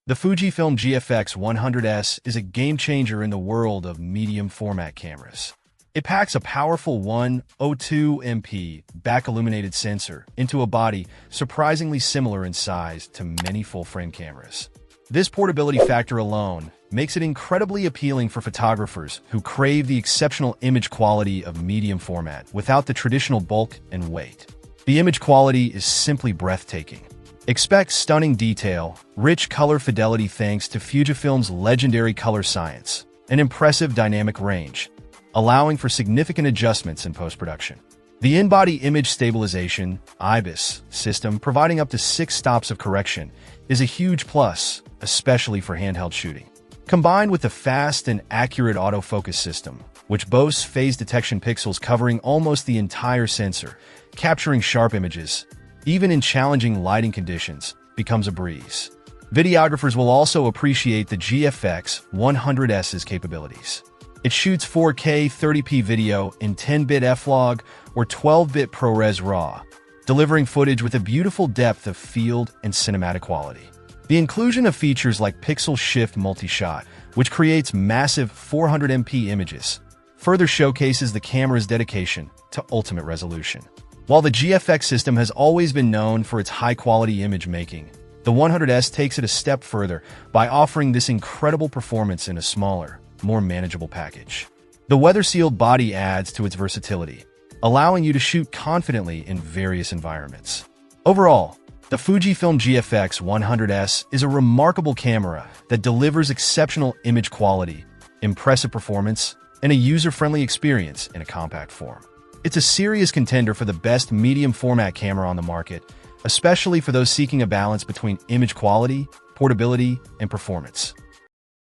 The Fujifilm GFX 100S is a game-changer in the world of medium-format cameras. It packs a powerful 102MP back-illuminated sensor into a body surprisingly similar in size to many full-frame cameras. This portability factor alone makes it incredibly appealing for photographers who crave the exceptional image quality of medium format without the traditional bulk and weight. The image quality is simply breathtaking. Expect stunning detail, rich color fidelity thanks to Fujifilm's legendary color science, and impressive dynamic range, allowing for significant adjustments in post-production. The in-body image stabilization (IBIS) system, providing up to 6 stops of correction, is a huge plus, especially for handheld shooting. Combined with the fast and accurate autofocus system, which boasts phase detection pixels covering almost the entire sensor, capturing sharp images, even in challenging lighting conditions, becomes a breeze. Videographers will also appreciate the GFX 100S's capabilities. It shoots 4K 30p video in 10-bit F-Log or 12-bit ProRes RAW, delivering footage with a beautiful depth of field and cinematic quality. The inclusion of features like Pixel Shift Multi-Shot, which creates massive 400MP images, further showcases the camera's dedication to ultimate resolution. While the GFX system has always been known for its high-quality image making, the 100S takes it a step further by offering this incredible performance in a smaller, more manageable package. The weather-sealed body adds to its versatility, allowing you to shoot confidently in various environments. Overall, the Fujifilm GFX 100S is a remarkable camera that delivers exceptional image quality, impressive performance, and a user-friendly experience in a compact form. It's a serious contender for the best medium-format camera on the market, especially for those seeking a balance between image quality, portability, and performance.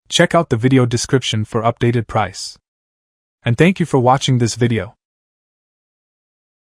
Check out the video description for updated price. And thank you for watching this video.